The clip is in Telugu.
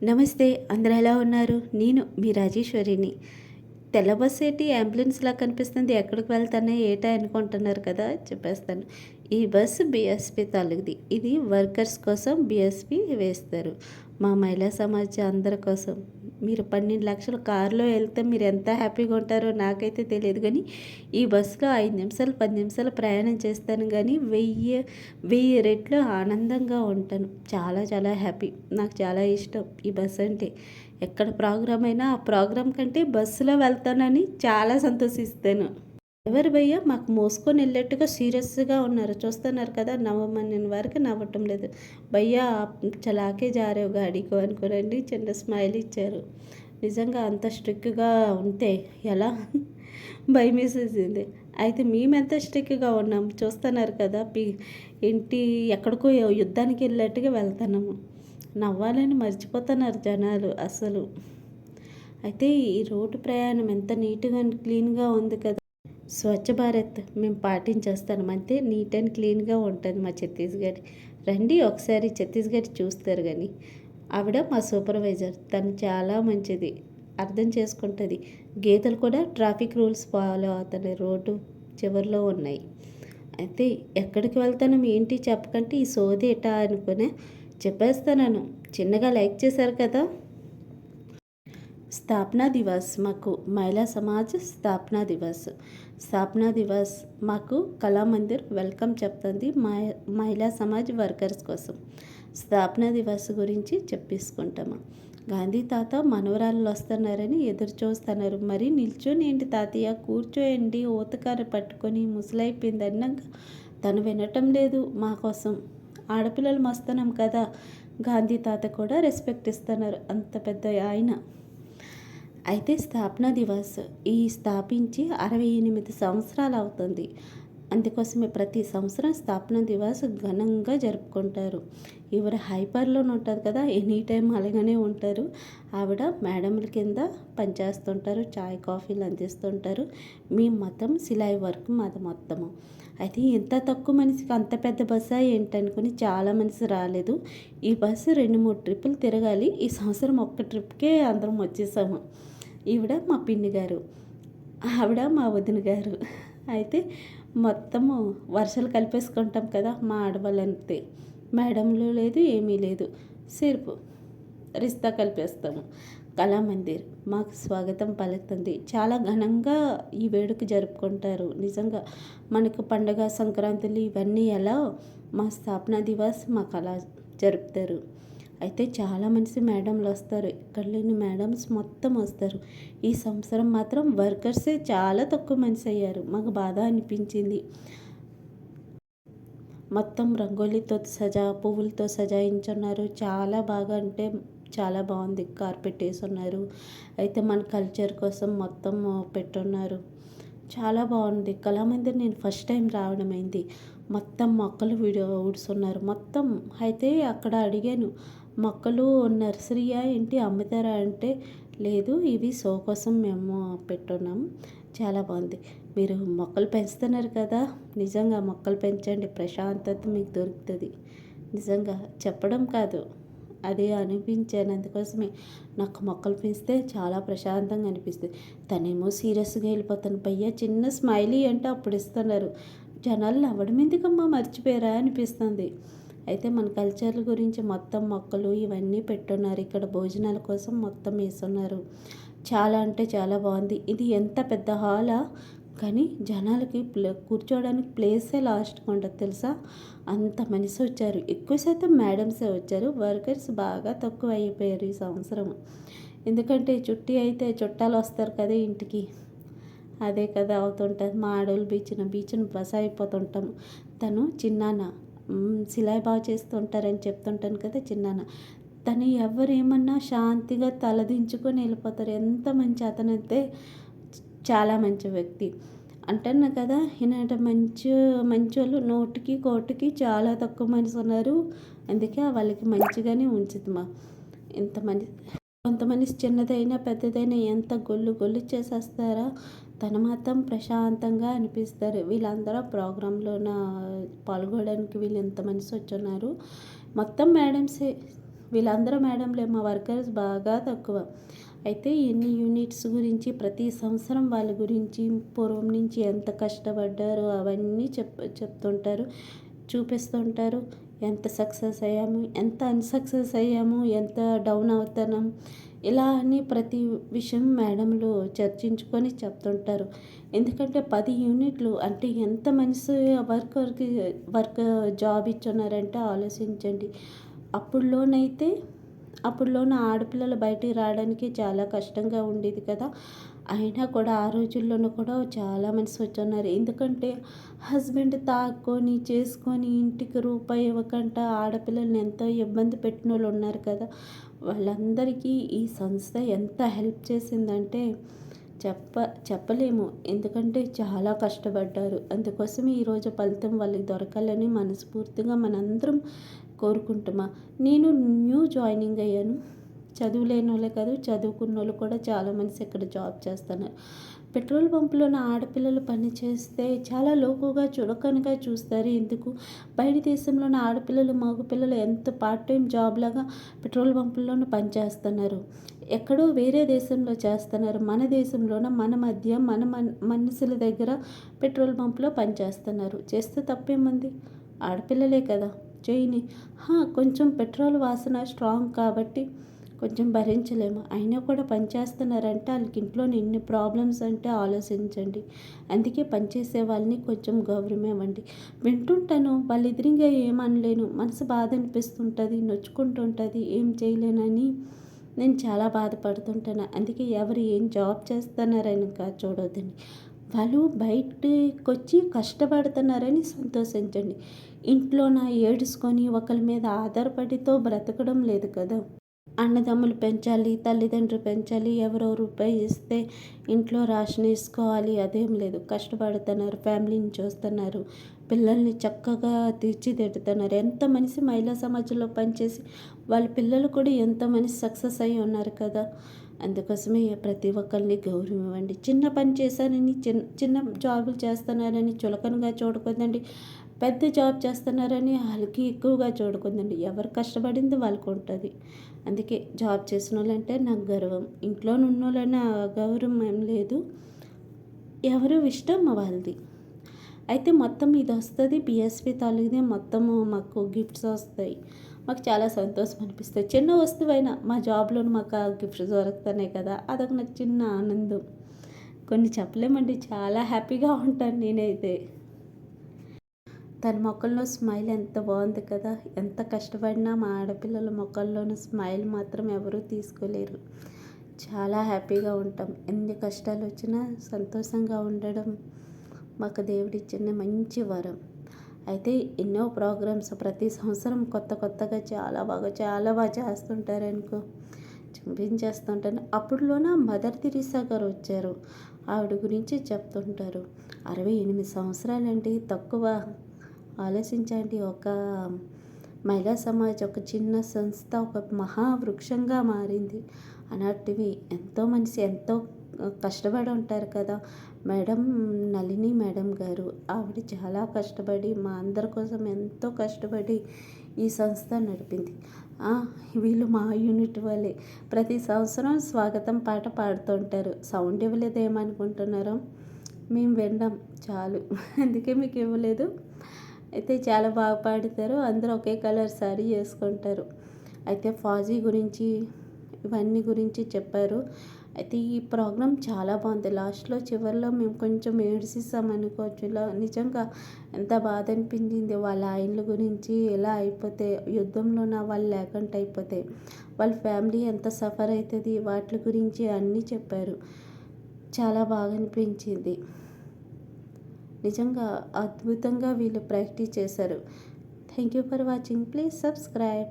నమస్తే, అందరూ ఎలా ఉన్నారు? నేను మీ రాజేశ్వరిని. తెల్ల బస్సు ఏంటి అంబులెన్స్‌లా కనిపిస్తుంది. ఎక్కడికి వెళ్తాను, ఏటా అనుకుంటున్నారు కదా! చెప్పేస్తాను. ఈ బస్సు బీఎస్‌పీ తాలూకుది. ఇది వర్కర్స్ కోసం బీఎస్‌పీ వేస్తారు. మా మహిళా సమాజ అందరి కోసం. మీరు 12,00,000 కారులో వెళ్తే మీరు ఎంత హ్యాపీగా ఉంటారో నాకైతే తెలియదు గానీ, ఈ బస్సులో 5 నిమిషాలు, 10 నిమిషాలు ప్రయాణం చేస్తాను గానీ, 1000 రెట్లు ఆనందంగా ఉంటాను. చాలా చాలా హ్యాపీ. నాకు చాలా ఇష్టం ఈ బస్సు అంటే. ఎక్కడ ప్రోగ్రామ్ అయినా ఆ ప్రోగ్రామ్ కంటే బస్సులో వెళ్తానని చాలా సంతోషిస్తాను. ఎవరు భయ్యా మాకు మోసుకొని వెళ్ళేట్టుగా సీరియస్‌గా ఉన్నారు. చూస్తున్నారు కదా! నవ్వమని వరకు నవ్వటం లేదు. భయ్యా చలాకే జా రहे हो गाड़ी को అనుకోనండి చిన్న స్మైల్ ఇచ్చారు. నిజంగా అంత స్ట్రిక్ట్‌గా ఉంటే ఎలా? భయమేసేసింది. అయితే మేమెంత స్ట్రిక్ట్‌గా ఉన్నాం చూస్తున్నారు కదా! ఏంటి ఎక్కడికో యుద్ధానికి వెళ్ళినట్టుగా వెళ్తున్నాము. నవ్వాలని మర్చిపోతున్నారు జనాలు అసలు. అయితే ఈ రోడ్డు ప్రయాణం ఎంత నీట్‌గా అండ్ క్లీన్‌గా ఉంది కదా! స్వచ్ఛ భారత్ మేము పాటించేస్తాం. అంతే నీట్ అండ్ క్లీన్‌గా ఉంటుంది మా ఛత్తీస్‌గఢ్. రండి ఒకసారి ఛత్తీస్‌గఢ్ చూస్తారు గానీ. ఆవిడ మా సూపర్వైజర్. తను చాలా మంచిది. అర్థం చేసుకుంటది. గీతలు కూడా ట్రాఫిక్ రూల్స్ ఫాలో అవుతున్నాయి. రోడ్డు చివర్లో ఉన్నాయి. అయితే ఎక్కడికి వెళ్తాను ఏంటి చెప్పకంటే ఈ సోది ఎటా అనుకునే చెప్పేస్తాను. చిన్నగా లైక్ చేశారు కదా! స్థాపనా దివస్ మాకు మహిళా సమాజ్ స్థాపనా దివస్ మాకు కళామందిర్ వెల్కమ్ చెప్తుంది మహిళా సమాజ్ వర్కర్స్ కోసం. స్థాపనా దివస్ గురించి చెప్పేసుకుంటాము. గాంధీ తాత మనవరాళ్ళు వస్తున్నారని ఎదురు చూస్తున్నారు. మరి నిల్చొని ఏంటి తాతయ్య, కూర్చోయండి, ఊతకారు పట్టుకొని ముసలైపోయింది అన్నాక తను వినటం లేదు మా కోసం. ఆడపిల్లలు మస్తున్నాం కదా. గాంధీ తాత కూడా రెస్పెక్ట్ ఇస్తున్నారు, అంత పెద్ద ఆయన. అయితే స్థాపనా దివస్ ఈ స్థాపించి 68 సంవత్సరాలు అవుతుంది. అందుకోసమే ప్రతి సంవత్సరం స్థాపనా దివస్ ఘనంగా జరుపుకుంటారు. ఈవిడ హైపర్లో ఉంటుంది కదా, ఎనీ టైం అలాగనే ఉంటారు. ఆవిడ మేడముల కింద పనిచేస్తుంటారు, చాయ్ కాఫీలు అందిస్తుంటారు. మీ మతం సిలాయి వర్క్ మాది మొత్తము. అయితే ఇంత తక్కువ మనిషికి అంత పెద్ద బస్సా ఏంటనుకుని చాలా మనిషి రాలేదు. ఈ బస్సు 2-3 ట్రిప్పులు తిరగాలి. ఈ సంవత్సరం ఒక్క ట్రిప్కే అందరం వచ్చేసాము. ఈవిడ మా పిన్ని గారు, ఆవిడ మా వదిన గారు. అయితే మొత్తము వరుసలు కలిపేసుకుంటాం కదా మా ఆడవాళ్ళంతే. మేడంలు లేదు, ఏమీ లేదు, సిర్పు రిస్తా కలిపేస్తాము. కళామందిర్ మాకు స్వాగతం పలుకుతుంది. చాలా ఘనంగా ఈ వేడుక జరుపుకుంటారు. నిజంగా మనకు పండగ సంక్రాంతులు ఇవన్నీ ఎలా మా స్థాపనా దివస్ మాకు అలా జరుపుతారు. అయితే చాలా మంది మేడంలు వస్తారు. ఇక్కడ లేని మేడమ్స్ మొత్తం వస్తారు. ఈ సంవత్సరం మాత్రం వర్కర్సే చాలా తక్కువ మనిషి అయ్యారు. మాకు బాధ అనిపించింది. మొత్తం రంగోలీతో పువ్వులతో సజాయించున్నారు. చాలా బాగా అంటే చాలా బాగుంది. కార్పెట్ వేసున్నారు. అయితే మన కల్చర్ కోసం మొత్తం పెట్టున్నారు. చాలా బాగుంది. కళామందిర్ నేను ఫస్ట్ టైం రావడం అయింది. మొత్తం మొక్కలు ఊడుస్తున్నారు మొత్తం. అయితే అక్కడ అడిగాను, మొక్కలు నర్సరీయా ఏంటి అమ్ముతారా అంటే, లేదు ఇవి షో కోసం మేము పెట్టున్నాం. చాలా బాగుంది. మీరు మొక్కలు పెంచుతున్నారు కదా, నిజంగా మొక్కలు పెంచండి, ప్రశాంతత మీకు దొరుకుతుంది. నిజంగా చెప్పడం కాదు, అదే అనిపించాను. అందుకోసమే నాకు మొక్కలు పెంచితే చాలా ప్రశాంతంగా అనిపిస్తుంది. తనేమో సీరియస్గా వెళ్ళిపోతాను భయ్యా చిన్న స్మైలీ అంటే అప్పుడు ఇస్తున్నారు. జనాలు నవ్వడం ఎందుకమ్మా మర్చిపోయారా అనిపిస్తుంది. అయితే మన కల్చర్ల గురించి మొత్తం మొక్కలు ఇవన్నీ పెట్టున్నారు. ఇక్కడ భోజనాల కోసం మొత్తం వేస్తున్నారు. చాలా అంటే చాలా బాగుంది. ఇది ఎంత పెద్ద హాలా కానీ జనాలకి కూర్చోవడానికి ప్లేసే లాస్ట్గా ఉంటుంది తెలుసా. అంత మనిషి వచ్చారు. ఎక్కువ శాతం మేడమ్సే వచ్చారు. వర్కర్స్ బాగా తక్కువ అయిపోయారు ఈ సంవత్సరం. ఎందుకంటే చుట్టి అయితే చుట్టాలు వస్తారు కదా ఇంటికి, అదే కదా అవుతుంటుంది. మా ఆడవాళ్ళు బీచ్ను బస అయిపోతుంటాము. తను చిన్నాన్న సిలాయి బాగా చేస్తుంటారని చెప్తుంటాను కదా, చిన్నాన్న తను ఎవరేమన్నా శాంతిగా తలదించుకొని వెళ్ళిపోతారు. ఎంత మంచి అతనైతే చాలా మంచి వ్యక్తి. అంటున్నా కదా, ఈయన మంచోళ్ళు నోటికి కోటికి చాలా తక్కువ మనిషి ఉన్నారు. అందుకే వాళ్ళకి మంచిగానే ఉంచుతామా. ఇంతమంది కొంతమంది చిన్నదైనా పెద్దదైనా ఎంత గొల్లు చేసేస్తారా, తన మాత్రం ప్రశాంతంగా అనిపిస్తారు. వీళ్ళందరూ ప్రోగ్రాంలో పాల్గొనడానికి వీళ్ళు ఎంత మనిషి వచ్చున్నారు. మొత్తం మేడమ్సే వీళ్ళందరూ మేడంలే, మా వర్కర్స్ బాగా తక్కువ. అయితే ఎన్ని యూనిట్స్ గురించి ప్రతి సంవత్సరం వాళ్ళ గురించి పూర్వం నుంచి ఎంత కష్టపడ్డారో అవన్నీ చెప్తుంటారు, చూపిస్తుంటారు. ఎంత సక్సెస్ అయ్యాము, ఎంత అన్‌సక్సెస్ అయ్యాము, ఎంత డౌన్ అవుతున్నాం, ఇలా అని ప్రతి విషయం మేడంలు చర్చించుకొని చెప్తుంటారు. ఎందుకంటే 10 యూనిట్లు అంటే ఎంత మనిషి వర్క్ జాబ్ ఇచ్చున్నారంటే ఆలోచించండి. అప్పుడులోనైతే అప్పుడులోన ఆడపిల్లలు బయటికి రావడానికి చాలా కష్టంగా ఉండేది కదా! అయినా కూడా ఆ రోజుల్లోనూ కూడా చాలా మంది వచ్చున్నారు. ఎందుకంటే హస్బెండ్ తాక్కొని, చేసుకొని ఇంటికి రూపాయి ఇవ్వకుండా ఆడపిల్లల్ని ఎంతో ఇబ్బంది పెట్టినోళ్ళు ఉన్నారు కదా! వాళ్ళందరికీ ఈ సంస్థ ఎంత హెల్ప్ చేసిందంటే చెప్పలేము. ఎందుకంటే చాలా కష్టపడ్డారు. అందుకోసమే ఈరోజు ఫలితం వాళ్ళకి దొరకాలని మనస్ఫూర్తిగా మనందరం కోరుకుంటుమా. నేను న్యూ జాయినింగ్ అయ్యాను. చదువులేనోళ్ళే కాదు, చదువుకున్నోళ్ళు కూడా చాలామంది ఇక్కడ జాబ్ చేస్తున్నారు. పెట్రోల్ బంక్‌లోన ఆడపిల్లలు పని చేస్తే చాలా లోకుగా, చులకనగా చూస్తారు. ఎందుకు? బయట దేశంలోని ఆడపిల్లలు, మగపిల్లలు ఎంత పార్ట్ టైం జాబ్ లాగా పెట్రోల్ బంకుల్లోనూ పనిచేస్తున్నారు. ఎక్కడో వేరే దేశంలో చేస్తున్నారు. మన దేశంలోన మన మధ్య మనుషుల దగ్గర పెట్రోల్ బంక్‌లో పనిచేస్తున్నారు. చేస్తే తప్పేముంది? ఆడపిల్లలే కదా! చేయని. కొంచెం పెట్రోల్ వాసన స్ట్రాంగ్ కాబట్టి కొంచెం భరించలేము. అయినా కూడా పనిచేస్తున్నారంటే వాళ్ళకి ఇంట్లోని ఎన్ని ప్రాబ్లమ్స్ అంటే ఆలోచించండి. అందుకే పనిచేసే వాళ్ళని కొంచెం గౌరవం ఇవ్వండి. వింటుంటాను, వాళ్ళ ఎదురుగా ఏమనలేను. మనసు బాధ అనిపిస్తుంటుంది, నొచ్చుకుంటుంటుంది, ఏం చేయలేనని నేను చాలా బాధపడుతుంటాను. అందుకే ఎవరు ఏం జాబ్ చేస్తున్నారని కాదు చూడొద్దండి. వాళ్ళు బయటకొచ్చి కష్టపడుతున్నారని సంతోషించండి. ఇంట్లోన ఏడుసుకొని ఒకరి మీద ఆధారపడితో బ్రతకడం లేదు కదా! అన్నదమ్ములు పెంచాలి, తల్లిదండ్రులు పెంచాలి, ఎవరో రూపాయి ఇస్తే ఇంట్లో రేషన్ వేసుకోవాలి, అదేం లేదు. కష్టపడుతున్నారు, ఫ్యామిలీని చూస్తున్నారు, పిల్లల్ని చక్కగా తీర్చిదిద్దుతున్నారు. ఎంత మనిషి మహిళా సమాజంలో పనిచేసి వాళ్ళ పిల్లలు కూడా ఎంత మనిషి సక్సెస్ అయ్యి ఉన్నారు కదా! అందుకోసమే ప్రతి ఒక్కరిని గౌరవం ఇవ్వండి. చిన్న పని చేశారని చిన్న జాబులు చేస్తున్నారని చులకనగా చూడకూడదండి. పెద్ద జాబ్ చేస్తున్నారని వాళ్ళకి ఎక్కువగా చూడకూడదండి. ఎవరు కష్టపడింది వాళ్ళకు ఉంటుంది. అందుకే జాబ్ చేసిన వాళ్ళంటే నాకు గర్వం. ఇంట్లో ఉన్నోళ్ళని గౌరవం ఏం లేదు. ఎవరు ఇష్టం వాళ్ళది. అయితే మొత్తం ఇది వస్తుంది బీఎస్పీ తాలూకుదే మొత్తము మాకు గిఫ్ట్స్ వస్తాయి. మాకు చాలా సంతోషం అనిపిస్తుంది. చిన్న వస్తువైనా మా జాబ్‌లో మాకు ఆ గిఫ్ట్స్ దొరుకుతున్నాయి కదా! అదొక నాకు చిన్న ఆనందం. కొన్ని చెప్పలేమండి. చాలా హ్యాపీగా ఉంటాను నేనైతే. తన మొఖంలో స్మైల్ ఎంత బాగుంది కదా! ఎంత కష్టపడినా మా ఆడపిల్లల మొఖంలోని స్మైల్ మాత్రం ఎవరూ తీసుకోలేరు. చాలా హ్యాపీగా ఉంటాం. ఎన్ని కష్టాలు వచ్చినా సంతోషంగా ఉండడం మాకు దేవుడిచ్చిన మంచి వరం. అయితే ఎన్నో ప్రోగ్రామ్స్ ప్రతి సంవత్సరం కొత్తగా చాలా బాగా చేస్తుంటారనుకో. చూపించేస్తుంటాను. అప్పుడులోన మదర్ తెరీసా గారు వచ్చారు. ఆవిడ గురించి చెప్తుంటారు. 68 సంవత్సరాలండి తక్కువ. ఆలోచించండి. ఒక మహిళా సమాజ్, ఒక చిన్న సంస్థ ఒక మహావృక్షంగా మారింది. అలాంటివి ఎంతో మనిషి ఎంతో కష్టపడి ఉంటారు కదా! మేడం నళిని మేడం గారు, ఆవిడ చాలా కష్టపడి మా అందరి కోసం ఎంతో కష్టపడి ఈ సంస్థ నడిపింది. వీళ్ళు మా యూనిట్ వాళ్ళే. ప్రతి సంవత్సరం స్వాగతం పాట పాడుతుంటారు. సౌండ్ ఇవ్వలేదేమనుకుంటున్నారో? మేము విన్నాం చాలు. అందుకే మీకు ఇవ్వలేదు. అయితే చాలా బాగా పాడుతారు. అందరూ ఒకే కలర్ శారీ వేసుకుంటారు. అయితే ఫాజీ గురించి ఇవన్నీ గురించి చెప్పారు. అయితే ఈ ప్రోగ్రాం చాలా బాగుంది. లాస్ట్‌లో చివరిలో మేము కొంచెం ఏడ్చేసామనుకోవచ్చు. నిజంగా ఎంత బాధ అనిపించింది. వాళ్ళ ఆయనల గురించి ఎలా అయిపోతే యుద్ధంలోన వాళ్ళు లేకుండా అయిపోతే వాళ్ళ ఫ్యామిలీ ఎంత సఫర్ అవుతుంది వాటి గురించి అన్నీ చెప్పారు. చాలా బాగా అనిపించింది. నిజంగా అద్భుతంగా వీళ్ళు ప్రాక్టీస్ చేశారు. Thank you for watching. Please subscribe.